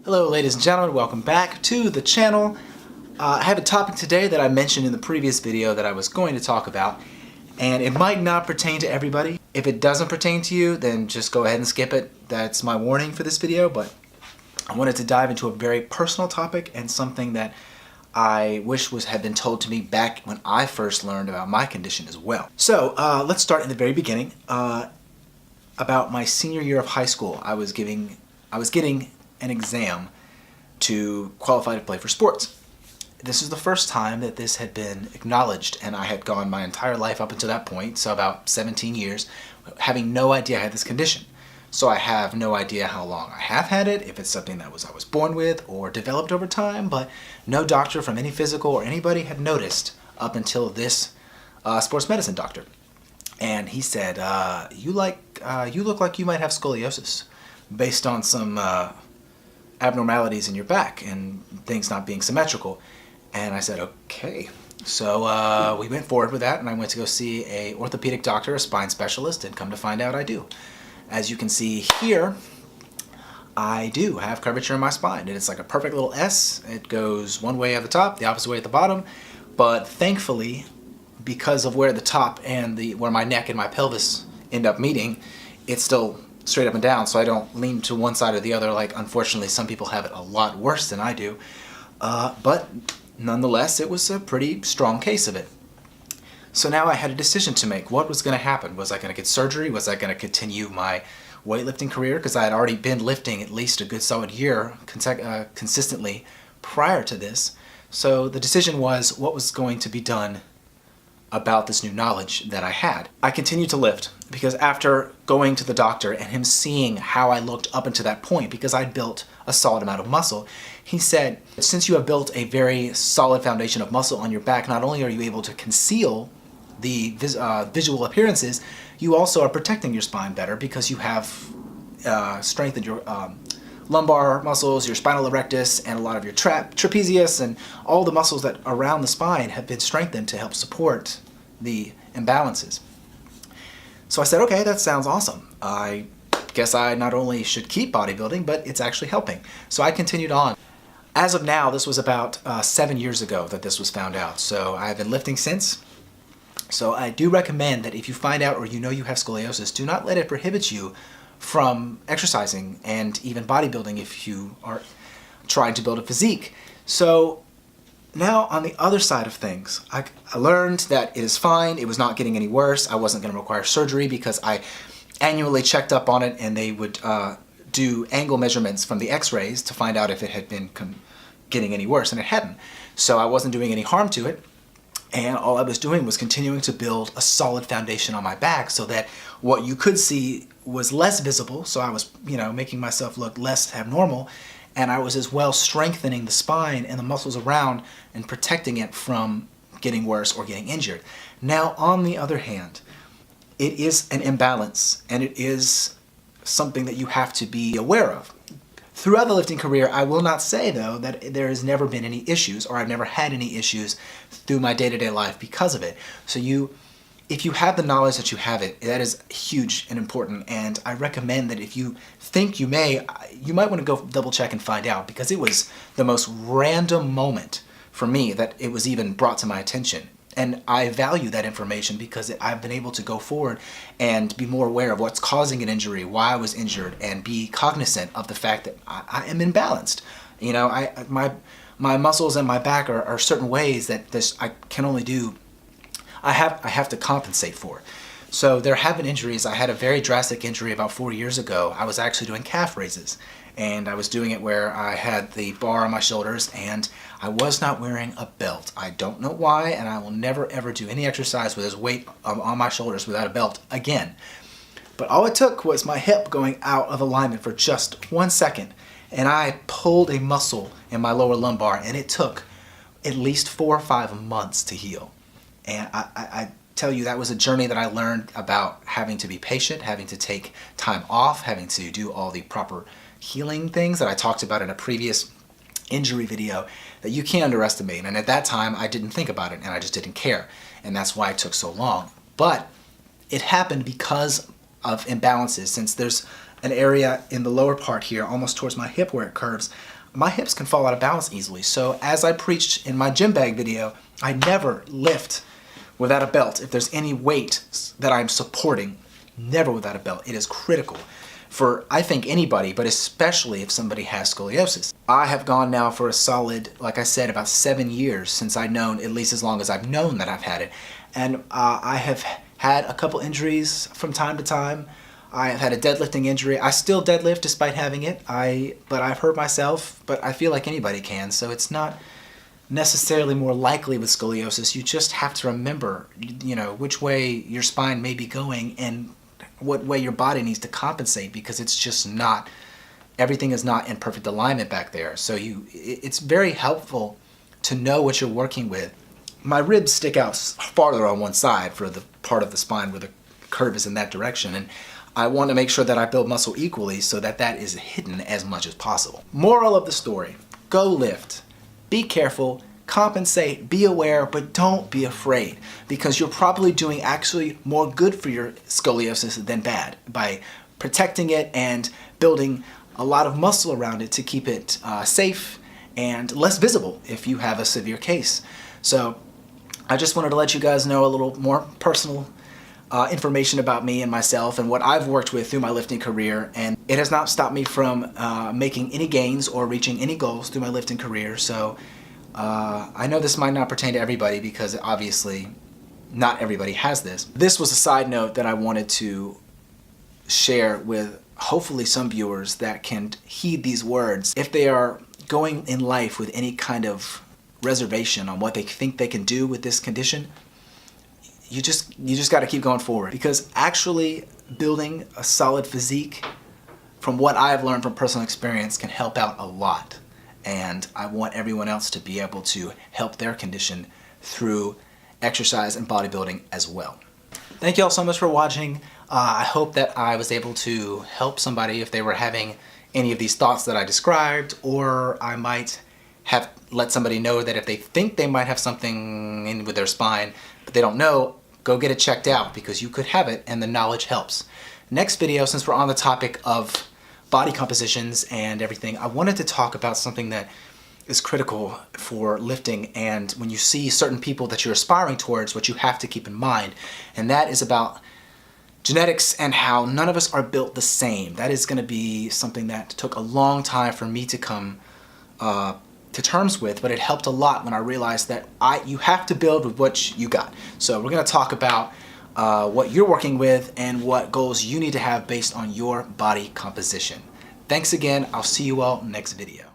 Hello ladies and gentlemen, welcome back to the channel. I have a topic today that I mentioned in the previous video that I was going to talk about, and it might not pertain to everybody. If it doesn't pertain to you, then just go ahead and skip it. That's my warning for this video, but I wanted to dive into a very personal topic and something that I wish had been told to me back when I first learned about my condition as well. So let's start in the very beginning. About my senior year of high school, I was getting an exam to qualify to play for sports. This is the first time that this had been acknowledged, and I had gone my entire life up until that point, so about 17 years, having no idea I had this condition. So I have no idea how long I have had it, if it's something that I was born with or developed over time, but no doctor from any physical or anybody had noticed up until this sports medicine doctor. And he said, you look like you might have scoliosis based on some abnormalities in your back and things not being symmetrical. And I said, okay. So we went forward with that, and I went to go see a orthopedic doctor, a spine specialist, and come to find out I do. As you can see here, I do have curvature in my spine, and it's like a perfect little S. It goes one way at the top, the opposite way at the bottom, but thankfully, because of where the top and where my neck and my pelvis end up meeting, it's still straight up and down, so I don't lean to one side or the other like unfortunately some people have it a lot worse than I do. But nonetheless, it was a pretty strong case of it. So now I had a decision to make. What was going to happen? Was I going to get surgery? Was I going to continue my weightlifting career? Because I had already been lifting at least a good solid year consistently prior to this. So the decision was what was going to be done about this new knowledge that I had. I continued to lift because after going to the doctor and him seeing how I looked up until that point, because I'd built a solid amount of muscle, he said, since you have built a very solid foundation of muscle on your back, not only are you able to conceal the visual appearances, you also are protecting your spine better because you have strengthened your lumbar muscles, your spinal erectus, and a lot of your trapezius, and all the muscles that around the spine have been strengthened to help support the imbalances. So I said, okay, that sounds awesome. I guess I not only should keep bodybuilding, but it's actually helping. So I continued on. As of now, this was about 7 years ago that this was found out. So I've been lifting since. So I do recommend that if you find out or you know you have scoliosis, do not let it prohibit you from exercising and even bodybuilding if you are trying to build a physique. So now on the other side of things, I learned that it is fine. It was not getting any worse. I wasn't going to require surgery because I annually checked up on it, and they would do angle measurements from the x-rays to find out if it had been getting any worse, and it hadn't. So I wasn't doing any harm to it. And all I was doing was continuing to build a solid foundation on my back so that what you could see was less visible. So I was, making myself look less abnormal. And I was as well strengthening the spine and the muscles around and protecting it from getting worse or getting injured. Now, on the other hand, it is an imbalance, and it is something that you have to be aware of. Throughout the lifting career, I will not say, though, that there has never been any issues, or I've never had any issues through my day-to-day life because of it. So if you have the knowledge that you have it, that is huge and important, and I recommend that if you think you might want to go double-check and find out, because it was the most random moment for me that it was even brought to my attention. And I value that information because I've been able to go forward and be more aware of what's causing an injury, why I was injured, and be cognizant of the fact that I am imbalanced. My muscles and my back are certain ways that I can only do. I have to compensate for. So there have been injuries. I had a very drastic injury about 4 years ago. I was actually doing calf raises, and I was doing it where I had the bar on my shoulders and I was not wearing a belt. I don't know why, and I will never ever do any exercise with this weight on my shoulders without a belt again. But all it took was my hip going out of alignment for just 1 second, and I pulled a muscle in my lower lumbar, and it took at least 4 or 5 months to heal. And I tell you, that was a journey that I learned about having to be patient, having to take time off, having to do all the proper healing things that I talked about in a previous injury video that you can't underestimate. And at that time, I didn't think about it, and I just didn't care. And that's why it took so long. But it happened because of imbalances, since there's an area in the lower part here, almost towards my hip where it curves, my hips can fall out of balance easily. So as I preached in my gym bag video, I never lift without a belt. If there's any weight that I'm supporting, never without a belt. It is critical for, I think, anybody, but especially if somebody has scoliosis. I have gone now for a solid, like I said, about 7 years since I've known, at least as long as I've known that I've had it. And I have had a couple injuries from time to time. I have had a deadlifting injury. I still deadlift despite having it. But I've hurt myself, but I feel like anybody can, so it's not necessarily more likely with scoliosis. You just have to remember, you know, which way your spine may be going and what way your body needs to compensate, because it's just not, everything is not in perfect alignment back there. So it's very helpful to know what you're working with. My ribs stick out farther on one side for the part of the spine where the curve is in that direction, and I want to make sure that I build muscle equally so that that is hidden as much as possible. Moral of the story, go lift. Be careful, compensate, be aware, but don't be afraid, because you're probably doing actually more good for your scoliosis than bad by protecting it and building a lot of muscle around it to keep it safe and less visible if you have a severe case. So I just wanted to let you guys know a little more personal information about me and myself and what I've worked with through my lifting career, and it has not stopped me from making any gains or reaching any goals through my lifting career. So I know this might not pertain to everybody, because obviously not everybody has this. This was a side note that I wanted to share with hopefully some viewers that can heed these words. If they are going in life with any kind of reservation on what they think they can do with this condition, you just got to keep going forward, because actually building a solid physique, from what I've learned from personal experience, can help out a lot. And I want everyone else to be able to help their condition through exercise and bodybuilding as well. Thank you all so much for watching. I hope that I was able to help somebody if they were having any of these thoughts that I described, or I might have let somebody know that if they think they might have something in with their spine, but they don't know, go get it checked out, because you could have it and the knowledge helps. Next video, since we're on the topic of body compositions and everything, I wanted to talk about something that is critical for lifting, and when you see certain people that you're aspiring towards, what you have to keep in mind, and that is about genetics and how none of us are built the same. That is going to be something that took a long time for me to come to terms with, but it helped a lot when I realized that you have to build with what you got. So we're going to talk about what you're working with and what goals you need to have based on your body composition. Thanks again. I'll see you all next video.